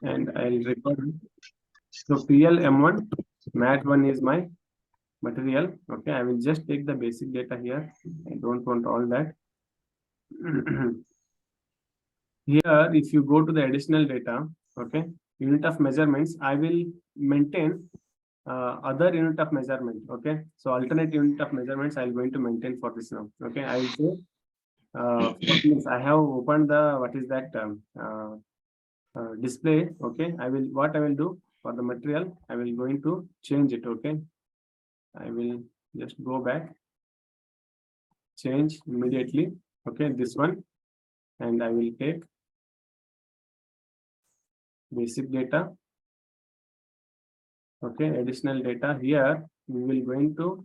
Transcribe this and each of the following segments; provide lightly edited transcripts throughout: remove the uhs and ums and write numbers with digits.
and I'll record. So PLM1 mat1 is my material. Okay, I will just take the basic data here. I don't want all that. Here, if you go to the additional data, okay, unit of measurements, I will maintain other unit of measurement. Okay, so alternate unit of measurements I'm going to maintain for this now. Okay, I will say I have opened the what is that display. Okay, what I will do for the material, I will going to change it. Okay, I will just go back, change immediately. Okay, this one, and I will take basic data. Okay, additional data here. We will going to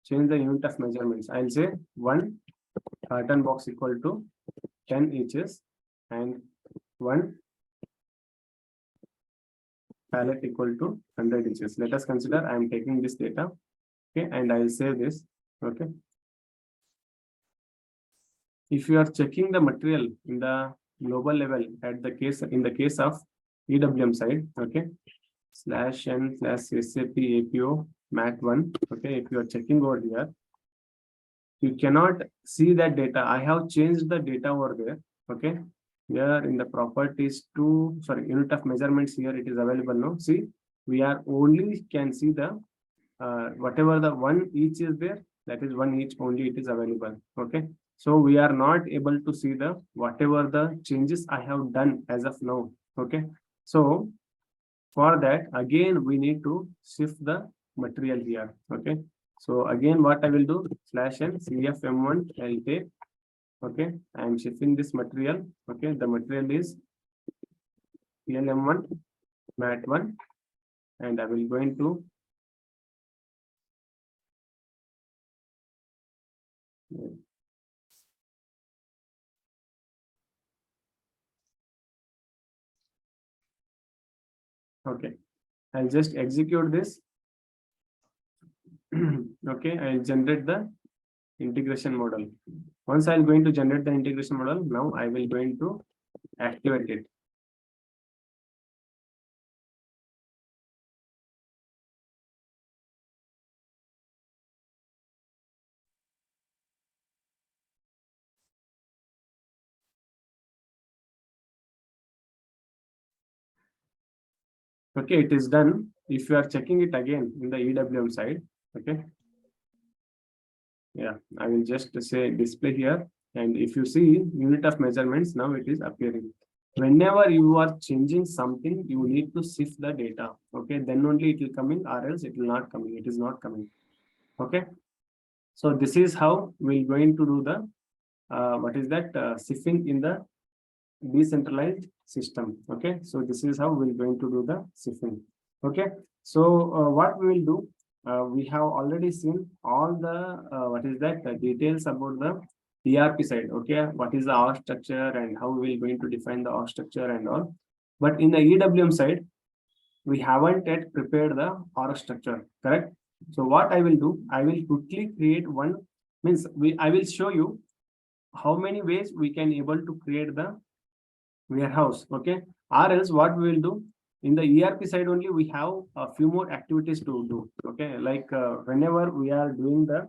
change the unit of measurements. I'll say 1 carton box equal to 10 inches and 1 pallet equal to 100 inches. Let us consider I am taking this data. Okay, and I will save this. Okay. If you are checking the material in the global level in the case of EWM side, okay, /n/SAP APO mat1. Okay, if you are checking over here, you cannot see that data. I have changed the data over there. Okay, here in the properties unit of measurements, here it is available now. See, we are only can see the whatever the one each is there, that is one each only it is available. Okay, so we are not able to see the whatever the changes I have done as of now. Okay, so for that again we need to shift the material here. Okay, so again what I will do, /n CFM1 I'll take. Okay, I am shifting this material. Okay, the material is PLM1 mat1, and I will going to okay, I'll just execute this. Okay, I'll generate the integration model. Once I'm going to generate the integration model, now I will going to activate it. Okay, it is done. If you are checking it again in the EWM side, okay. Yeah, I will just say display here. And if you see unit of measurements, now it is appearing. Whenever you are changing something, you need to shift the data. Okay, then only it will come in, or else it will not come in. It is not coming. Okay. So this is how we're going to do the what is that shifting in the decentralized system. Okay, so this is how we're going to do the shifting. Okay, so what we will do, we have already seen all the what is that details about the ERP side. Okay, what is the org structure and how we will going to define the org structure and all. But in the EWM side, we haven't yet prepared the org structure. Correct. So what I will do, I will quickly create one. I will show you how many ways we can able to create the warehouse. Okay, or else what we will do, in the ERP side only we have a few more activities to do. Okay, like whenever we are doing the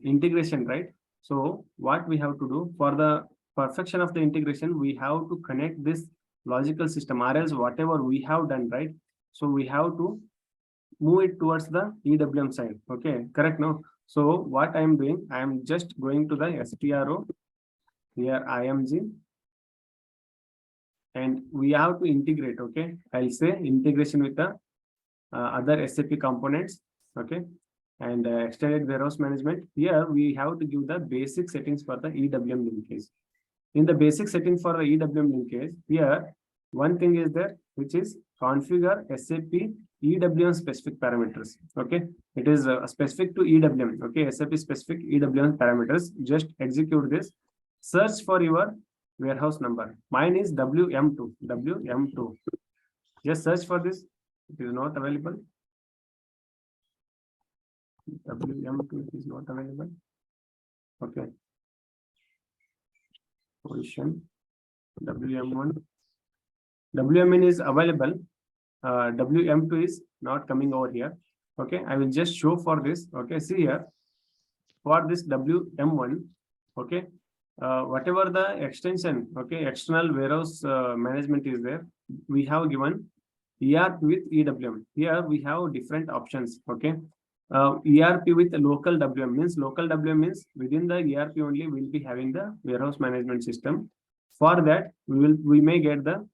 integration, right? So what we have to do for the perfection of the integration, we have to connect this logical system, or else whatever we have done, right? So we have to move it towards the EWM side. Okay, correct now. So what I am doing, I am just going to the STRO here IMG, and we have to integrate. Okay, I'll say integration with the other SAP components. Okay, and extended warehouse management. Here we have to give the basic settings for the EWM linkage. In the basic setting for the EWM linkage, here one thing is there, which is configure SAP EWM specific parameters. Okay, it is specific to EWM. Okay, SAP specific EWM parameters. Just execute this. Search for your warehouse number. Mine is WM2. WM2. Just search for this. It is not available. WM2 is not available. Okay. Position WM1. WMN is available. WM2 is not coming over here. Okay, I will just show for this. Okay, see here for this WM1. Okay, whatever the extension, okay, external warehouse management is there, we have given ERP with EWM. Here we have different options. Okay, ERP with local WM means within the ERP only we'll be having the warehouse management system. For that we may get the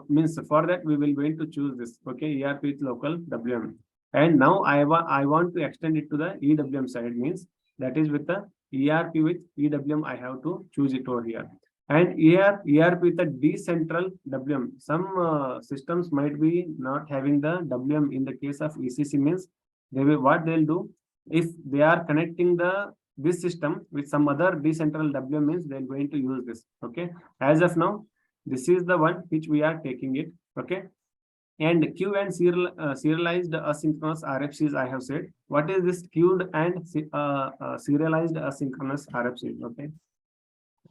means for that we will going to choose this. Okay, ERP with local WM. And now I want to extend it to the EWM side, means that is with the ERP with EWM. I have to choose it over here. And here ERP with the decentral WM. Some systems might be not having the WM. In the case of ECC means what they'll do, if they are connecting this system with some other decentral WM means they're going to use this. Okay, as of now this is the one which we are taking it. Okay, and queue and serialized asynchronous RFCs I have said. What is this queued and serialized asynchronous RFC? Okay,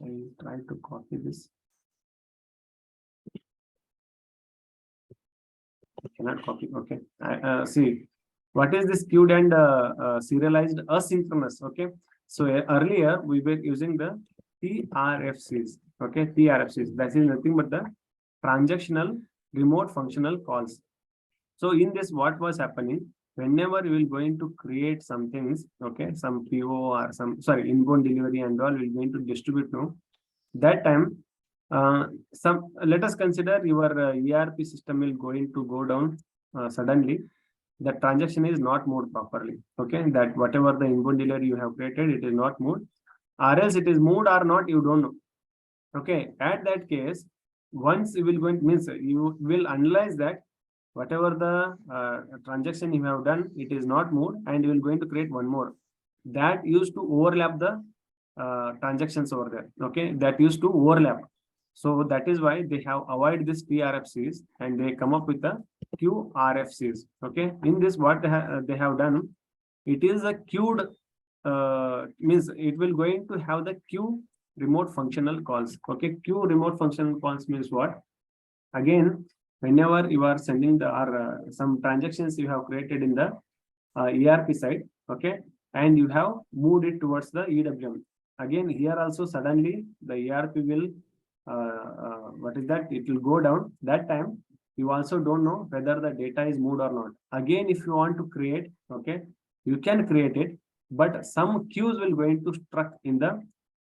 I try to copy this. I cannot copy. Okay, see what is this queued and serialized asynchronous. Okay, so earlier we were using the TRFCs. Okay, TRFCs, that is nothing but the transactional remote functional calls. So in this, what was happening, whenever you will going to create some things, okay, some PO or inbound delivery and all, we're going to distribute now. That time, let us consider your ERP system will going to go down suddenly. The transaction is not moved properly. Okay, that whatever the inbound delivery you have created, it is not moved, or else it is moved or not, you don't know. Okay, at that case, once you will means you will analyze that whatever the transaction you have done, it is not moved, and you will going to create one more that used to overlap the transactions over there. Okay, that used to overlap. So that is why they have avoided this TRFCs and they come up with the QRFCs. Okay, in this what they have done, it is a queued means it will going to have the queue remote functional calls. Okay, queue remote functional calls means what? Again, whenever you are sending the some transactions you have created in the ERP side, okay, and you have moved it towards the EWM. Again, here also suddenly the ERP will what is that? It will go down. That time you also don't know whether the data is moved or not. Again, if you want to create, okay, you can create it, but some queues will going to struck in the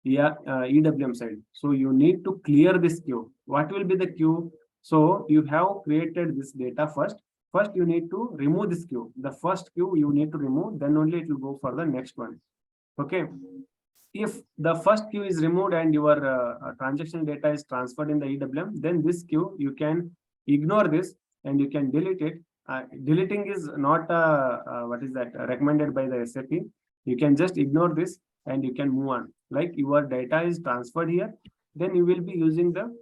EWM side. So you need to clear this queue. What will be the queue? So you have created this data first. First, you need to remove this queue. The first queue you need to remove, then only it will go for the next one. Okay. If the first queue is removed and your transaction data is transferred in the EWM, then this queue you can ignore this and you can delete it. Deleting is not what is that recommended by the SAP. You can just ignore this and you can move on. Like your data is transferred here, then you will be using the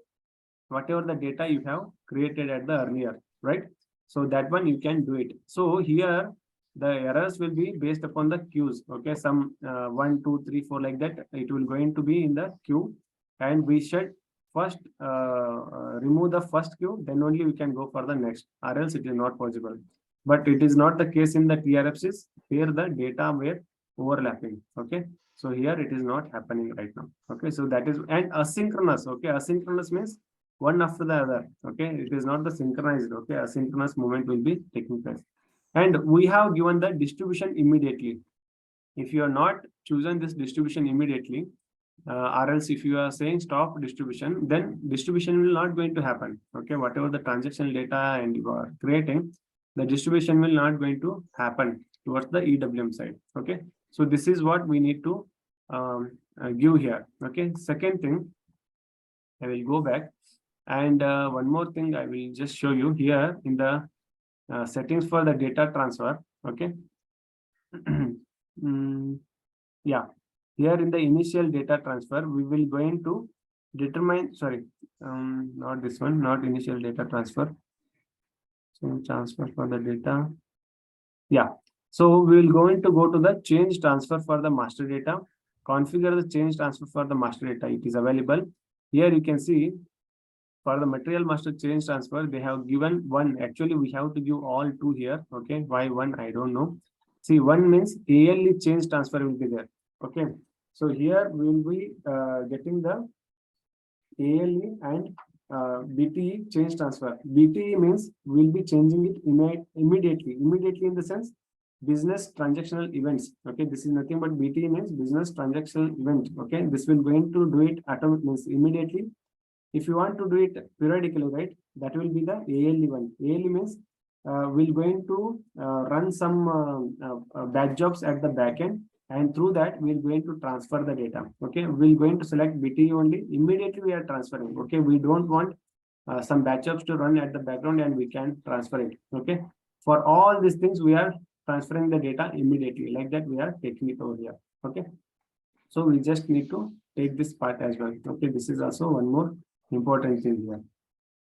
whatever the data you have created at the earlier, right? So that one you can do it. So here the errors will be based upon the queues. Okay, some 1, 2, 3, 4 like that. It will going to be in the queue, and we should first remove the first queue, then only we can go for the next, or else it is not possible. But it is not the case in the TRFCs. Here the data were overlapping. Okay, so here it is not happening right now. Okay, so that is, and asynchronous. Okay, asynchronous means one after the other. Okay, it is not the synchronized. Okay, asynchronous movement will be taking place. And we have given the distribution immediately. If you are not chosen this distribution immediately, or else if you are saying stop distribution, then distribution will not going to happen. Okay, whatever the transactional data and you are creating, the distribution will not going to happen towards the EWM side. Okay, so this is what we need to give here. Okay, second thing, I will go back, and one more thing I will just show you here in the settings for the data transfer. Okay. Yeah, here in the initial data transfer, we will going to determine, sorry, not this one, not initial data transfer. So transfer for the data. Yeah, so we will going to go to the change transfer for the master data, configure the change transfer for the master data. It is available here. You can see for the material master change transfer, they have given one. Actually, we have to give all two here. Okay, why one? I don't know. See, one means ALE change transfer will be there. Okay, so here we will be getting the ALE and BTE change transfer. BTE means we'll be changing it immediately. Immediately in the sense business transactional events. Okay, this is nothing but BTE means business transactional event. Okay, this will going to do it means immediately. If you want to do it periodically, right, that will be the ALE one. ALE means we're going to run some batch jobs at the back end, and through that we're going to transfer the data. Okay, we're going to select BTE only. Immediately we are transferring. Okay, we don't want some batch jobs to run at the background and we can transfer it. Okay, for all these things we are transferring the data immediately. Like that we are taking it over here. Okay, so we just need to take this part as well. Okay, this is also one more important thing here.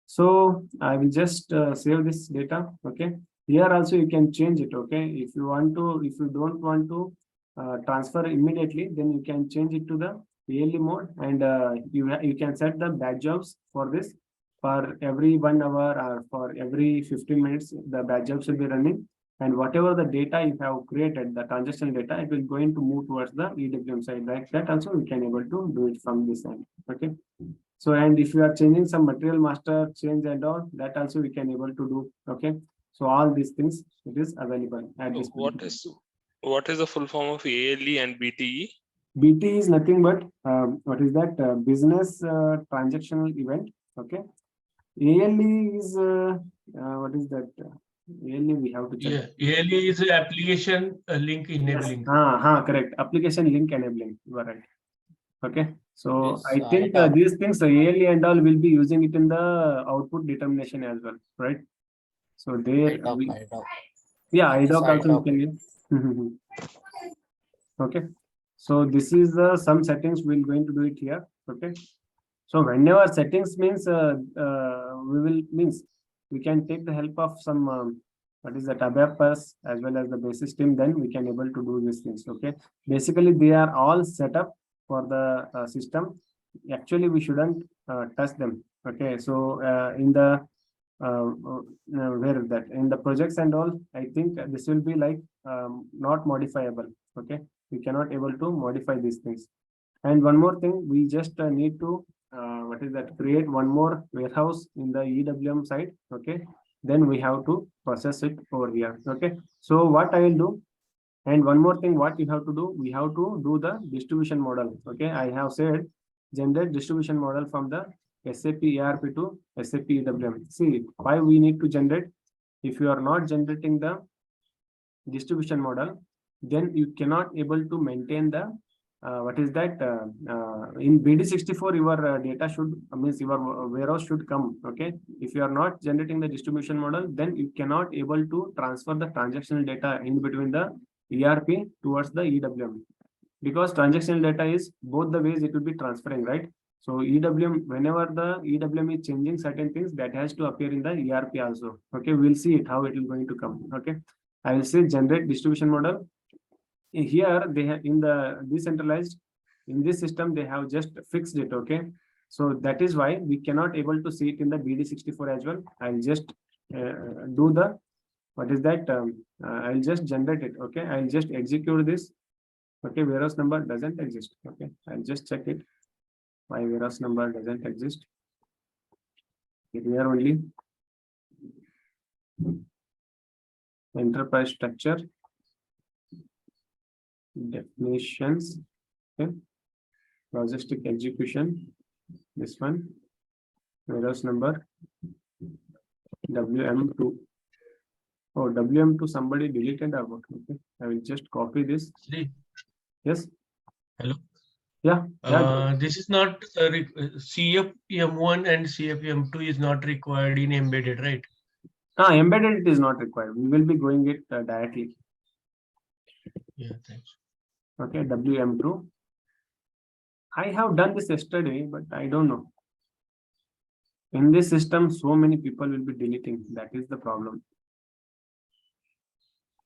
So I will just save this data. Okay, here also you can change it. Okay, if you want to, if you don't want to transfer immediately, then you can change it to the ALE mode, and you can set the batch jobs for this. For every 1 hour or for every 15 minutes, the batch jobs will be running, and whatever the data you have created, the transaction data, it will going to move towards the EWM side. Like that also we can able to do it from this end. Okay. So, and if you are changing some material master change and all, that also we can able to do. Okay. So all these things, it is available at this point. What is the full form of ALE and BTE? BT is nothing but what is that? Business transactional event. Okay. ALE is what is that? ALE we have to check. Yeah, ALE is application link enabling. Yes. Correct. Application link enabling. You are right. Okay. So Yes, I think these things, ALE and all, will be using it in the output determination as well, right? So there, yeah, IDOC also you can use. Okay. So this is some settings we're going to do it here. Okay. So whenever settings means we can take the help of some what is that, abapus as well as the basis team, then we can able to do these things. Okay. Basically they are all set up for the system. Actually we shouldn't touch them. Okay. So in the where is that, in the projects and all, I think this will be like not modifiable. Okay, we cannot able to modify these things. And one more thing, we just need to what is that, create one more warehouse in the EWM side. Okay, then we have to process it over here. Okay, so what I will do, and one more thing, what you have to do, we have to do the distribution model. Okay, I have said generate distribution model from the SAP ERP to SAP EWM. See, why we need to generate? If you are not generating the distribution model, then you cannot able to maintain the what is that, in BD64 your data should, means your warehouse should come. Okay, if you are not generating the distribution model, then you cannot able to transfer the transactional data in between the ERP towards the EWM, because transactional data is both the ways it will be transferring, right? So EWM, whenever the EWM is changing certain things, that has to appear in the ERP also. Okay, we'll see it how it is going to come. Okay, I will say generate distribution model. Here they have in the decentralized, in this system they have just fixed it. Okay, so that is why we cannot able to see it in the BD64 as well. I'll just do the what is that, I'll just generate it. Okay, I'll just execute this. Okay, warehouse number doesn't exist. Okay, I'll just check it. My warehouse number doesn't exist. Here only. Enterprise structure. Definitions. Okay. Logistic execution. This one. Warehouse number. WM2. Oh, WM2 somebody deleted or what? Okay. I will just copy this. Yes. Hello. Yeah. This is not CFM1 and CFM2 is not required in embedded, right? Embedded it is not required. We will be going it directly. Yeah, thanks. Okay, WM2. I have done this yesterday, but I don't know. In this system, so many people will be deleting. That is the problem.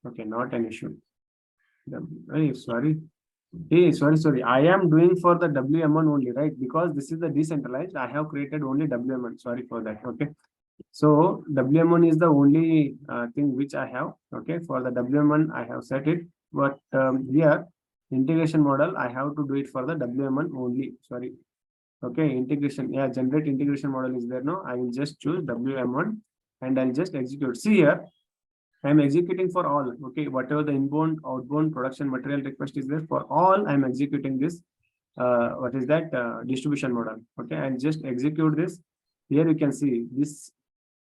Okay, not an issue. Sorry. Hey, sorry. I am doing for the WM1 only, right? Because this is the decentralized. I have created only WM1. Sorry for that. Okay. So WM1 is the only thing which I have. Okay. For the WM1, I have set it. But here, integration model, I have to do it for the WM1 only. Sorry. Okay. Integration. Yeah. Generate integration model is there. No, I will just choose WM1 and I'll just execute. See here. I'm executing for all. Okay, whatever the inbound, outbound production material request is there for all, I'm executing this. What is that distribution model? Okay, I'll just execute this. Here you can see this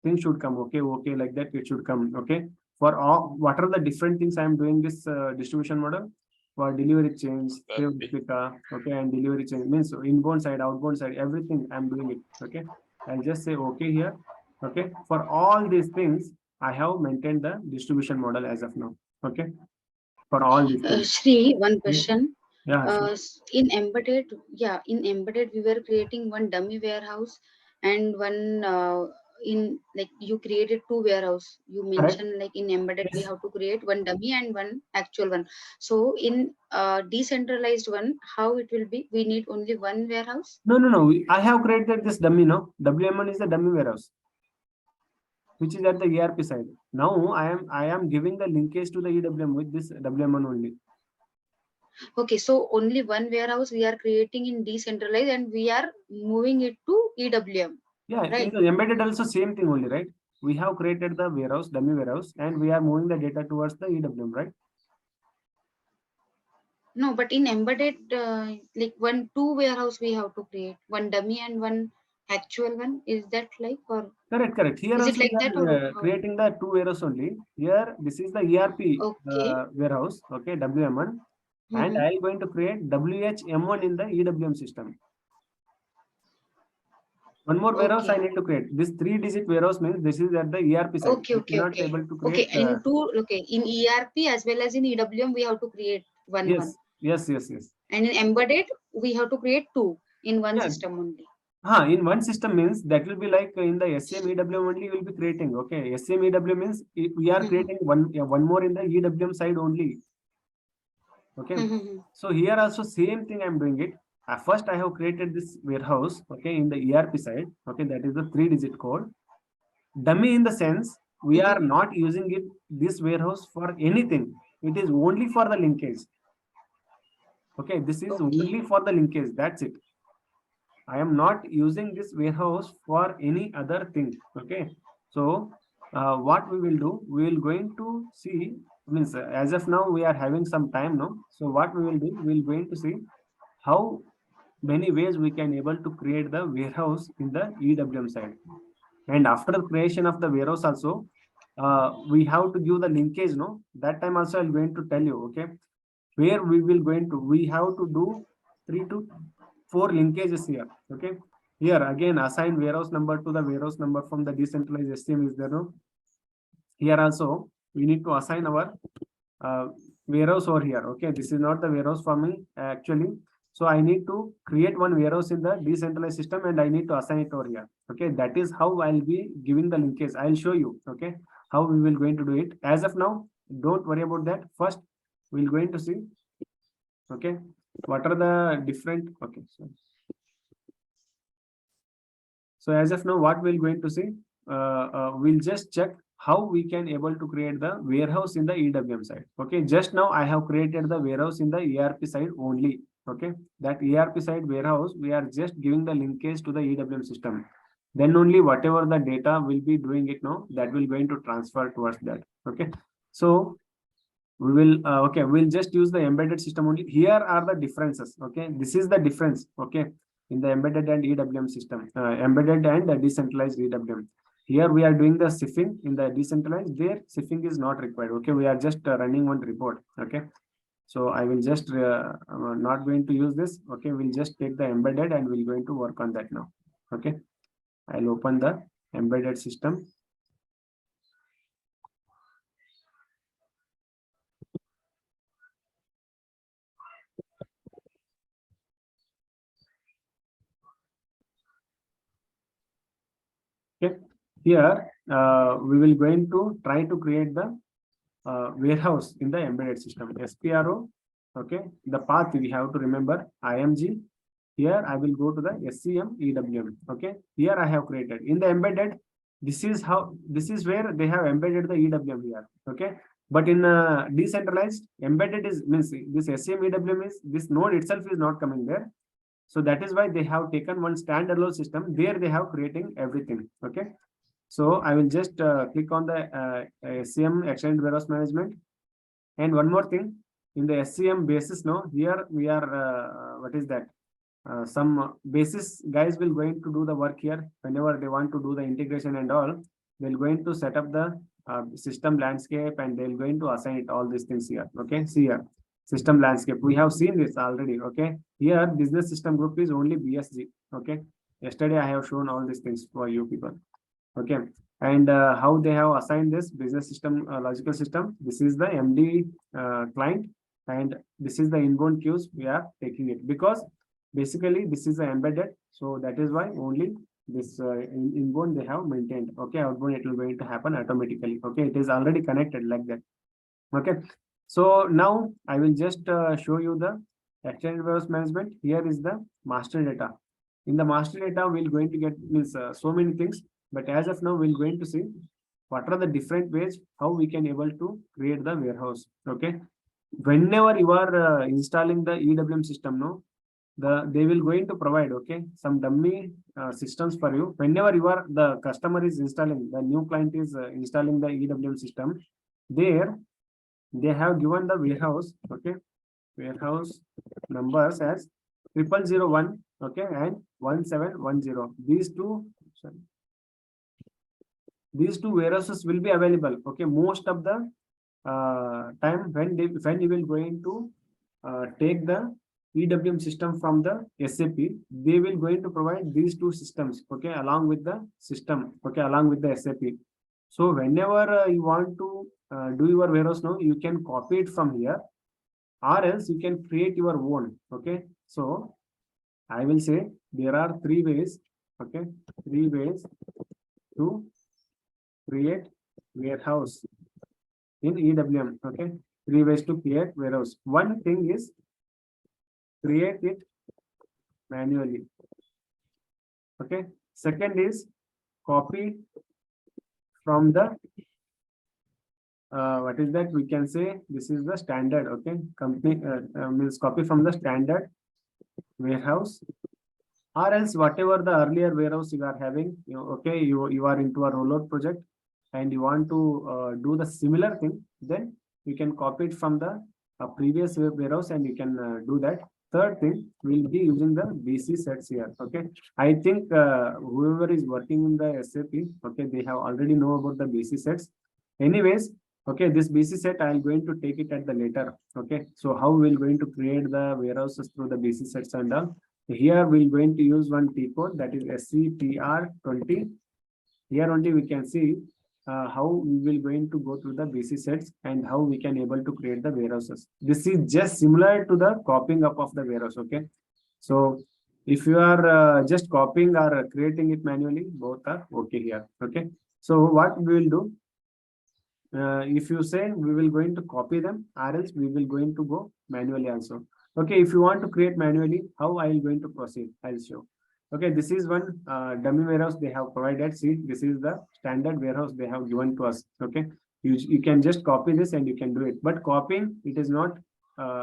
thing should come. Okay, like that it should come. Okay, for all, what are the different things I'm doing this distribution model for delivery change, save Okay. replica, okay, and delivery change means inbound side, outbound side, everything I'm doing it. Okay, I'll just say okay here. Okay, for all these things, I have maintained the distribution model as of now. Okay, for all these things. Shri, one Yeah, question. yeah, sure. In embedded, we were creating one dummy warehouse and one in like you created two warehouse. You Correct. mentioned like in embedded we Yes. have to create one dummy and one actual one. So in decentralized one, how it will be? We need only one warehouse. No. I have created this dummy. No, WM1 is the dummy warehouse, which is at the ERP side. Now I am giving the linkage to the EWM with this WM1 only. Okay, so only one warehouse we are creating in decentralized and we are moving it to EWM, Yeah, in right? the embedded also same thing only, right? We have created the warehouse, dummy warehouse, and we are moving the data towards the EWM, right? No, but in embedded, like two warehouse we have to create, one dummy and one actual one. Is that like, or Correct. Here is it also we like that, or are how? creating the two warehouse only. Here, this is the ERP Okay. warehouse, okay, WM1, and Mm-hmm. I am going to create WHM1 in the EWM system. One more warehouse I Okay. need to create. This 3-digit warehouse means this is at the ERP side. Okay. We Okay. cannot Okay. able to Okay. create. In ERP as well as in EWM, we have to create one. Yes. And in embedded, we have to create two in one Yeah. system only. In one system means that will be like in the SAM EWM only we'll be creating. Okay, SAM EWM means we are Mm-hmm. creating one more in the EWM side only. Okay, Mm-hmm. so here also same thing I'm doing it. First I have created this warehouse. Okay, in the ERP side. Okay, that is the 3-digit code. Dummy in the sense we are not using it this warehouse for anything. It is only for the linkage. Okay, this is Okay. only for the linkage. That's it. I am not using this warehouse for any other thing. Okay. So what we will do, we will going to see, means as of now, we are having some time now. So what we will do, we will going to see how many ways we can able to create the warehouse in the EWM side. And after the creation of the warehouse also, we have to give the linkage, no? That time also I'm going to tell you, okay, where we have to do 3 to 4 linkages here. Okay, here again assign warehouse number to the warehouse number from the decentralized STM is there. No, here also we need to assign our uh, warehouse over here. Okay, this is not the warehouse for me actually. So I need to create one warehouse in the decentralized system and I need to assign it over here. Okay, that is how I'll be giving the linkage. I'll show you. Okay, how we will going to do it. As of now, don't worry about that. First, we'll going to see. Okay, what are the different? Okay, so as of now, what we're going to see, we'll just check how we can able to create the warehouse in the EWM side. Okay, just now I have created the warehouse in the ERP side only. Okay, that ERP side warehouse, we are just giving the linkage to the EWM system. Then only whatever the data will be doing it now, that will going to transfer towards that. Okay, so we will okay, we'll just use the embedded system only. Here are the differences. Okay, this is the difference. Okay, in the embedded and EWM system, embedded and the decentralized EWM. Here we are doing the SIFing in the decentralized. There SIFing is not required. Okay, we are just running one report. Okay, so I will just not going to use this. Okay, we'll just take the embedded and we're going to work on that now. Okay, I'll open the embedded system. Okay, here we will going to try to create the warehouse in the embedded system. SPRO Okay, the path we have to remember IMG. Here I will go to the SCM EWM. Okay, here I have created in the embedded. This is where they have embedded the EWM here. Okay, but in decentralized, embedded is means this SCM EWM is this node itself is not coming there. So that is why they have taken one standalone system. There they have creating everything. Okay, so I will just click on the SCM Extended Warehouse Management. And one more thing, in the SCM basis, no, here we are, what is that? Some basis guys will going to do the work here whenever they want to do the integration and all. They're going to set up the system landscape and they're going to assign it all these things here. Okay, see here, system landscape. We have seen this already. Okay, here business system group is only BSG. Okay, yesterday I have shown all these things for you people. Okay, and how they have assigned this business system logical system. This is the MD client and this is the inbound queues we are taking it because basically this is embedded, so that is why only this inbound they have maintained. Okay, outbound it will going to happen automatically. Okay, it is already connected like that. Okay, so now I will just show you the extended warehouse management. Here is the master data. In the master data we're going to get means so many things, but as of now we're going to see what are the different ways how we can able to create the warehouse. Okay, whenever you are installing the EWM system, no, they will going to provide some dummy systems for you. Whenever the customer is installing, the new client is installing the EWM system, there they have given the warehouse, warehouse numbers as 0001, and 1710. These two warehouses will be available. Okay, most of the time when you will going to take the EWM system from the SAP, they will going to provide these two systems, along with the system, along with the SAP. So whenever you want to do your warehouse now, you can copy it from here, or else you can create your own. Okay, so I will say there are three ways. Okay, three ways to create warehouse in EWM. Okay, three ways to create warehouse. One thing is create it manually. Okay, second is copy from the what is that, we can say this is the standard. Okay, company means copy from the standard warehouse, or else whatever the earlier warehouse you are having, you are into a rollout project and you want to do the similar thing, then you can copy it from the previous warehouse and you can do that. Third thing, we'll be using the BC sets here. Okay, I think whoever is working in the SAP, they have already know about the BC sets. Anyways, this BC set I'm going to take it at the later. Okay, so how we're going to create the warehouses through the BC sets and all. Here we're going to use one T code, that is SCTR20. Here only we can see how we will going to go through the BC sets and how we can able to create the warehouses. This is just similar to the copying up of the warehouse. Okay, so if you are just copying or creating it manually, both are okay here. Okay, so what we will do, if you say we will going to copy them, or else we will going to go manually also. Okay, if you want to create manually, how I will going to proceed, I'll show. Okay, this is one dummy warehouse they have provided. See, this is the standard warehouse they have given to us. Okay, you can just copy this and you can do it, but copying it is not,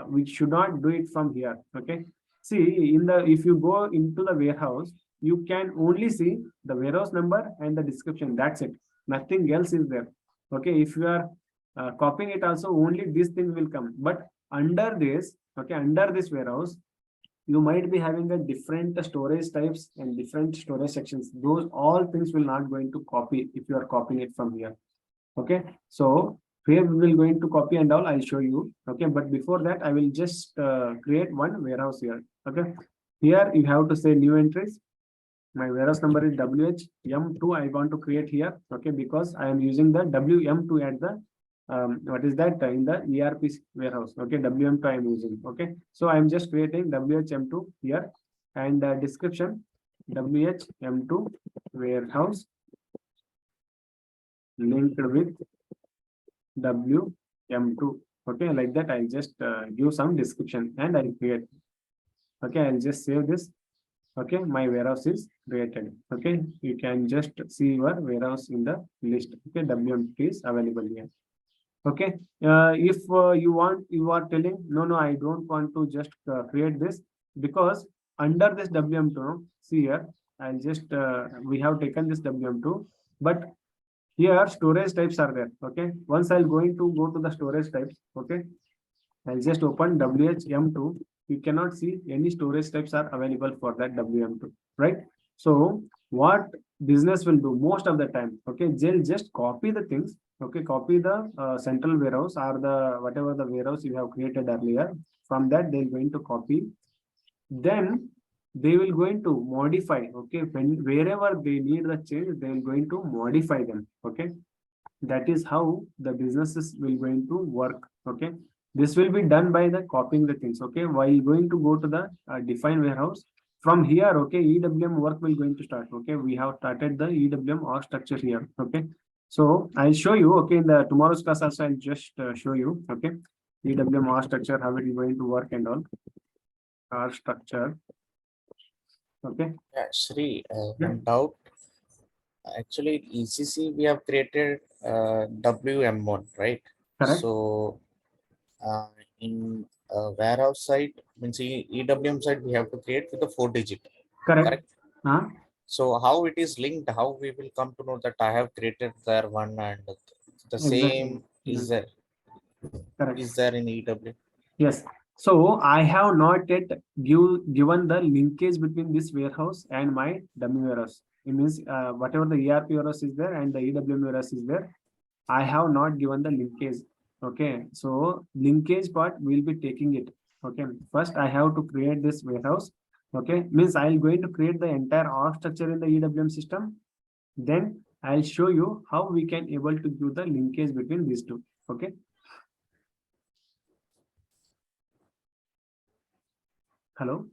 we should not do it from here. Okay, see, if you go into the warehouse, you can only see the warehouse number and the description. That's it, nothing else is there. Okay, if you are copying it also, only this thing will come, but under this, under this warehouse, you might be having a different storage types and different storage sections. Those all things will not going to copy if you are copying it from here. Okay, so here we will going to copy and all, I'll show you. Okay, but before that, I will just create one warehouse here. Okay, here you have to say new entries. My warehouse number is WHM2. I want to create here. Okay, because I am using the WM2 at the what is that in the ERP warehouse. Okay, WM2 I am using. Okay, so I am just creating WHM2 here, and description WHM2 warehouse linked with WM2. Okay, like that, I'll just give some description and I'll create. Okay, I'll just save this. Okay, my warehouse is created. Okay, you can just see your warehouse in the list. Okay, WMT is available here. Okay, if you are telling no, I don't want to just create this, because under this WM2, see here, I'll just we have taken this WM2, but here storage types are there. Okay, once I'll going to go to the storage types. Okay, I'll just open WHM2. You cannot see any storage types are available for that WM2, right? So what business will do most of the time, okay, they'll just copy the things, okay, copy the central warehouse or the whatever the warehouse you have created earlier. From that, they're going to copy. Then they will going to modify, okay, wherever they need the change, they will going to modify them, okay. That is how the businesses will going to work, okay. This will be done by the copying the things, okay. While going to go to the define warehouse, from here, okay, EWM work will going to start, okay. We have started the EWM org structure here, okay. So I'll show you, okay, in the tomorrow's class also I'll just show you, okay, EWM org structure, how it is going to work and all. Org structure, okay. Yeah, Shri, Yeah. one doubt. Actually, ECC we have created WM1, right? Correct. So in warehouse side, means EWM side, we have to create with the 4-digit. Correct. So how it is linked? How we will come to know that I have created there one and the same is there? Correct. Is there in EWM? Yes. So I have not yet given the linkage between this warehouse and my dummy warehouse. It means whatever the ERP warehouse is there and the EWM warehouse is there, I have not given the linkage. Okay. So linkage part will be taking it. Okay. First, I have to create this warehouse. Okay. Means I'll going to create the entire org structure in the EWM system. Then I'll show you how we can able to do the linkage between these two. Okay. Hello,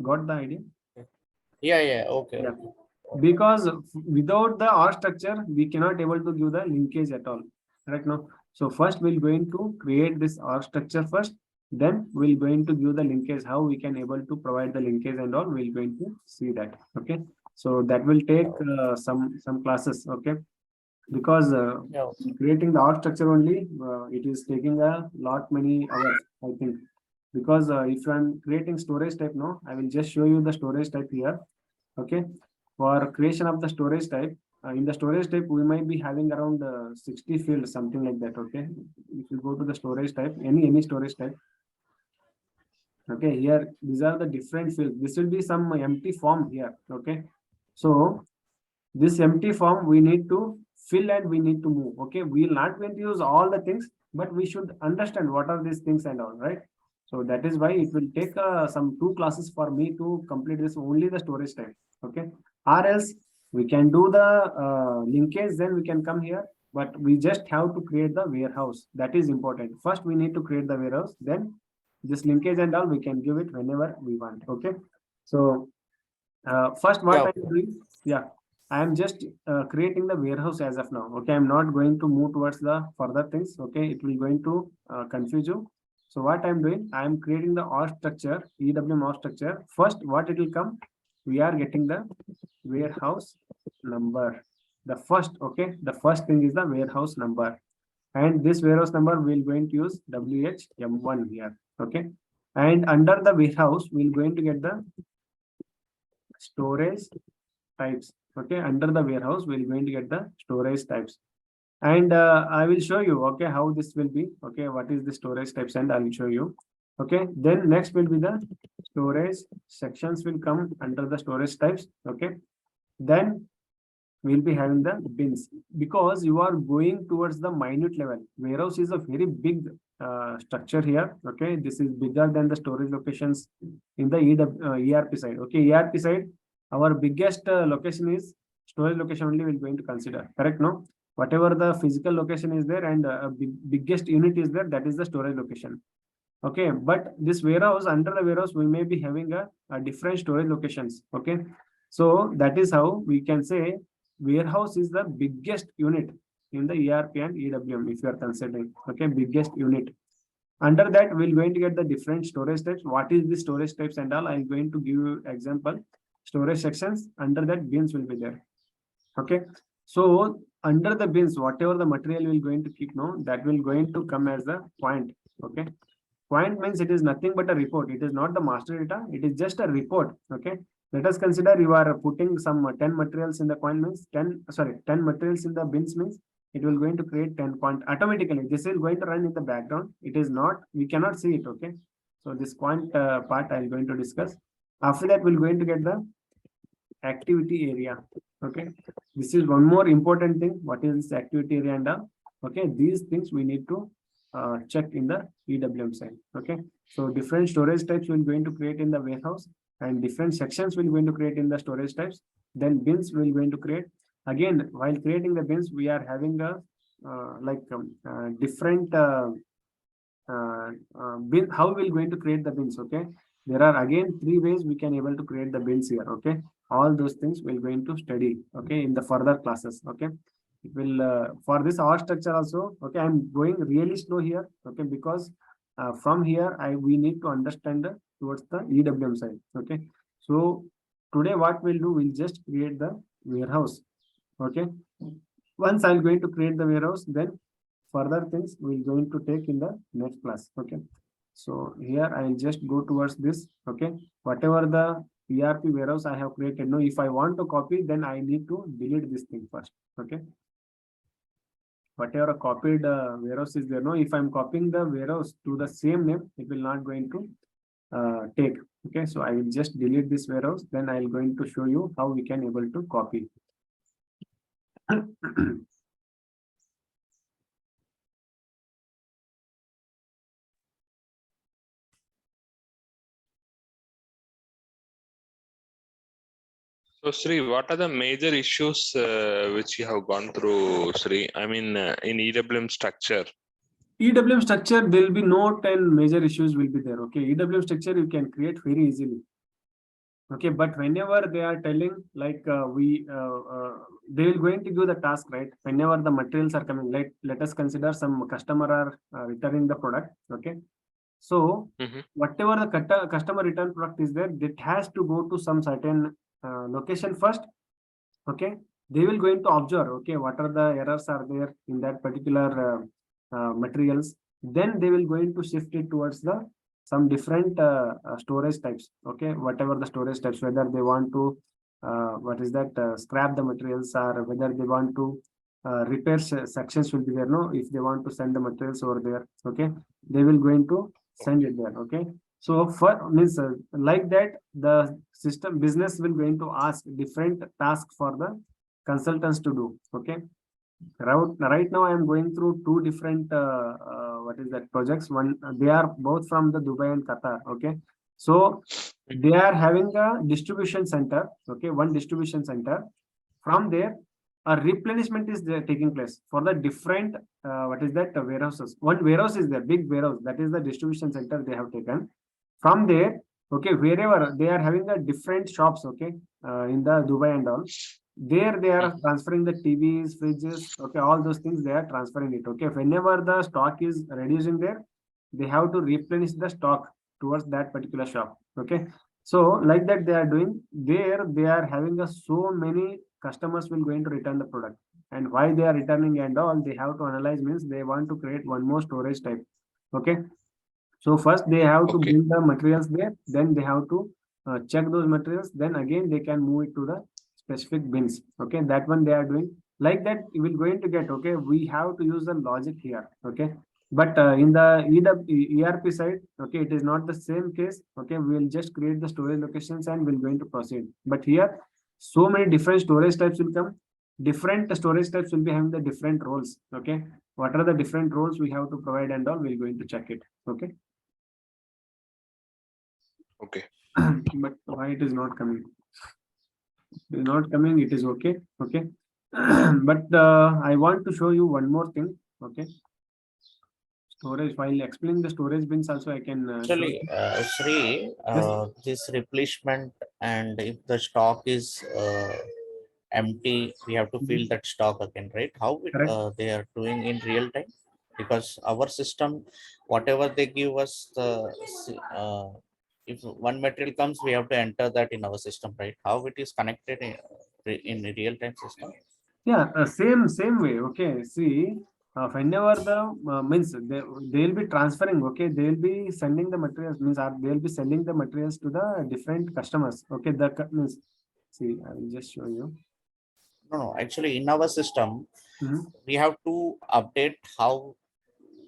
got the idea? Yeah, okay. Yeah. Because without the R structure, we cannot able to give the linkage at all. Right now. So first we're going to create this R structure first, then we're going to give the linkage, how we can able to provide the linkage and all, we're going to see that. Okay. So that will take some classes, okay? Because creating the R structure only, it is taking a lot many hours, I think. Because if I'm creating storage type now, I will just show you the storage type here. Okay, for creation of the storage type, in the storage type we might be having around 60 fields, something like that. Okay, if you go to the storage type, any storage type. Okay, here these are the different fields. This will be some empty form here. Okay, so this empty form we need to fill and we need to move. Okay, we will not going to use all the things, but we should understand what are these things and all, right? So that is why it will take some 2 classes for me to complete this only the storage type. Okay, or else we can do the linkage, then we can come here, but we just have to create the warehouse. That is important. First we need to create the warehouse, then this linkage and all we can give it whenever we want. Okay, so first what I'm doing, I am just creating the warehouse as of now. Okay, I'm not going to move towards the further things. Okay, it will going to confuse you. So what I'm doing, I'm creating the org structure, EWM org structure. First, what it will come, we are getting the warehouse number. The first, okay, the first thing is the warehouse number. And this warehouse number we're going to use WHM1 here. Okay. And under the warehouse, we're going to get the storage types. Okay. Under the warehouse, we're going to get the storage types. And I will show you, okay, how this will be. Okay, what is the storage types, and I will show you. Okay, then next will be the storage sections will come under the storage types. Okay, then we'll be having the bins, because you are going towards the minute level. Warehouse is a very big structure here. Okay, this is bigger than the storage locations in the ERP side. Okay, ERP side, our biggest location is storage location only we're going to consider. Correct? No? Whatever the physical location is there and biggest unit is there, that is the storage location. Okay, but this warehouse, under the warehouse, we may be having a different storage locations. Okay, so that is how we can say warehouse is the biggest unit in the ERP and EWM if you are considering. Okay, biggest unit. Under that, we're going to get the different storage types. What is the storage types and all? I'm going to give you example. Storage sections. Under that, bins will be there. Okay. So under the bins, whatever the material we're going to keep now, that will going to come as the point. Okay. Point means it is nothing but a report. It is not the master data. It is just a report. Okay. Let us consider you are putting some 10 materials in the point means 10 materials in the bins means it will going to create 10 point automatically. This is going to run in the background. It is not, we cannot see it. Okay. So this point part I'm going to discuss. After that, we're going to get the activity area. Okay. This is one more important thing. What is this activity area and all? Okay. These things we need to check in the EWM side. Okay. So different storage types we're going to create in the warehouse and different sections we're going to create in the storage types. Then bins we're going to create. Again, while creating the bins, we are having a different bin. How we're going to create the bins? Okay. There are again 3 ways we can able to create the bins here. Okay. All those things we're going to study. Okay. In the further classes. Okay. It will for this hour structure also. Okay. I'm going really slow here. Okay. Because from here we need to understand towards the EWM side. Okay. So today what we'll do, we'll just create the warehouse. Okay. Once I'm going to create the warehouse, then further things we're going to take in the next class. Okay. So here I'll just go towards this. Okay. Whatever the ERP warehouse I have created. Now, if I want to copy, then I need to delete this thing first. Okay. Whatever copied warehouse is there. Now, if I'm copying the warehouse to the same name, it will not going to take. Okay. So I will just delete this warehouse. Then I'll going to show you how we can able to copy. So Sri, what are the major issues which you have gone through, Sri? I mean, in EWM structure. EWM structure, there will be no 10 major issues will be there. Okay. EWM structure you can create very easily. Okay. But whenever they are telling like they will going to give the task, right? Whenever the materials are coming, let us consider some customer are returning the product. Okay. So whatever the customer return product is there, it has to go to some certain location first. Okay. They will going to observe, okay, what are the errors are there in that particular materials. Then they will going to shift it towards the some different storage types. Okay. Whatever the storage types, whether they want to scrap the materials or whether they want to repair sections will be there. No, if they want to send the materials over there. Okay. They will going to send it there. Okay. So for means like that, the system business will going to ask different tasks for the consultants to do. Okay. Right now I am going through 2 different projects. One, they are both from the Dubai and Qatar. Okay. So they are having a distribution center. Okay. One distribution center. From there, a replenishment is there taking place for the different warehouses. One warehouse is there, big warehouse, that is the distribution center they have taken. From there, okay, wherever they are having a different shops, okay, in the Dubai and all, there they are transferring the TVs, fridges, okay, all those things they are transferring it. Okay, whenever the stock is reducing there, they have to replenish the stock towards that particular shop. Okay, so like that they are doing there. They are having a so many customers will going to return the product, and why they are returning and all they have to analyze means they want to create one more storage type. Okay. So first they have to bring the materials there, then they have to check those materials, then again they can move it to the specific bins. Okay, that one they are doing like that. You will going to get, okay, we have to use the logic here. Okay, but in the ERP side, okay, it is not the same case. Okay, we will just create the storage locations and we're going to proceed. But here, so many different storage types will come. Different storage types will be having the different roles. Okay, what are the different roles we have to provide and all, we're going to check it. Okay. Okay. But why it is not coming? It is not coming. It is okay. Okay. But I want to show you one more thing. Okay. Storage. While explaining the storage bins, also I can. Actually, Sri, this replenishment, and if the stock is empty, we have to fill that stock again, right? How Correct. they are doing in real time? Because our system, whatever they give us, if one material comes, we have to enter that in our system, right? How it is connected in a real-time system? Yeah, same way. Okay, see, whenever the means they'll be transferring. Okay, they'll be sending the materials, means they'll be sending the materials to the different customers. Okay, means, see, I will just show you. No, actually, in our system, Mhm. we have to update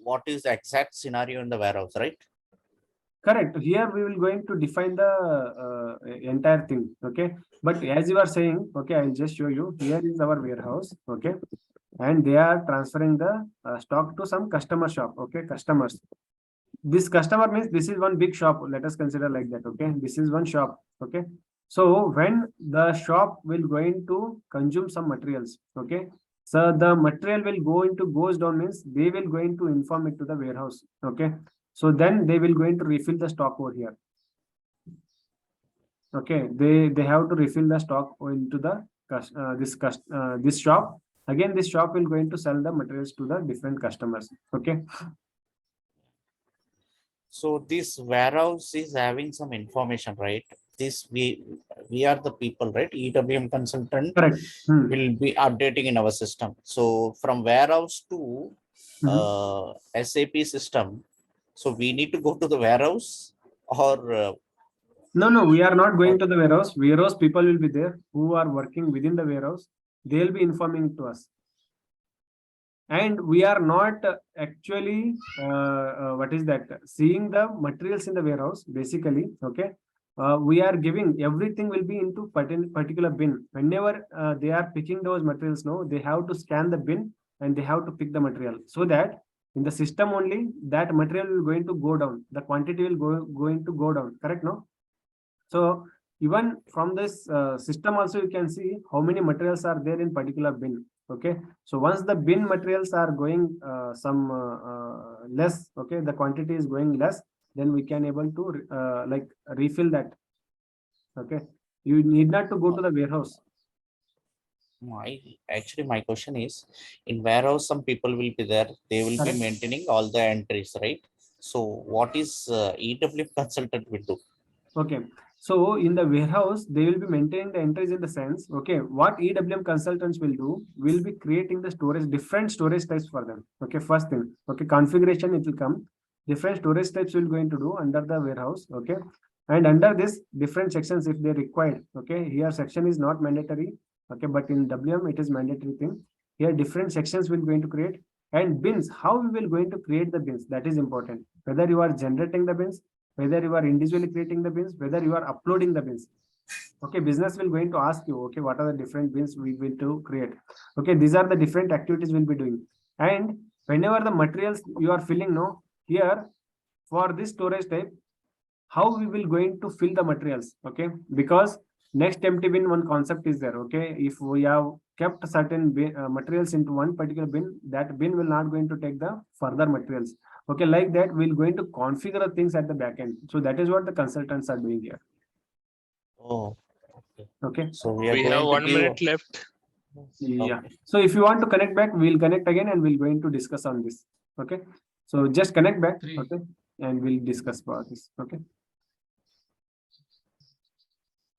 what is the exact scenario in the warehouse, right? Correct. Here we will going to define the entire thing. Okay, but as you are saying, okay, I'll just show you. Here is our warehouse. Okay, and they are transferring the stock to some customer shop. Okay, customers. This customer means this is one big shop. Let us consider like that. Okay, this is one shop. Okay, so when the shop will going to consume some materials. Okay, so the material will goes down, means they will going to inform it to the warehouse. Okay, so then they will going to refill the stock over here. Okay, they have to refill the stock into the this shop. Again, this shop will going to sell the materials to the different customers. Okay. So this warehouse is having some information, right? This we are the people, right? EWM consultant Correct. will be updating in our system. So from warehouse to SAP system, so we need to go to the warehouse, or No, we are not going to the warehouse. Warehouse people will be there who are working within the warehouse. They'll be informing to us. And we are not actually, what is that? Seeing the materials in the warehouse, basically. Okay. We are giving everything will be into particular bin. Whenever they are picking those materials, no, they have to scan the bin and they have to pick the material, so that in the system only that material will going to go down. The quantity will going to go down. Correct, no? So even from this system also you can see how many materials are there in particular bin. Okay, so once the bin materials are going less, okay, the quantity is going less, then we can able to like refill that. Okay, you need not to go to the warehouse. my question is, in warehouse some people will be there, they will Correct. be maintaining all the entries, right? So what is EWM consultant will do? Okay, so in the warehouse, they will be maintaining the entries in the sense, okay, what EWM consultants will do, will be creating the storage, different storage types for them. Okay, first thing, okay, configuration, it will come, different storage types will going to do under the warehouse. Okay, and under this, different sections if they required. Okay, here section is not mandatory. Okay, but in WM, it is mandatory thing. Here, different sections will going to create, and bins, how we will going to create the bins, that is important. Whether you are generating the bins, whether you are individually creating the bins, whether you are uploading the bins. Okay, business will going to ask you, okay, what are the different bins we will to create. Okay, these are the different activities we'll be doing. And whenever the materials you are filling, no, here for this storage type, how we will going to fill the materials. Okay, because next empty bin one concept is there. Okay, if we have kept certain materials into one particular bin, that bin will not going to take the further materials. Okay, like that we'll going to configure things at the back end. So that is what the consultants are doing here. Oh, Okay, so we are We going have to 1 give. minute left. yeah. Okay. So if you want to connect back, we'll connect again and we'll going to discuss on this. Okay, so just connect back. 3. Okay, and we'll discuss about this. Okay.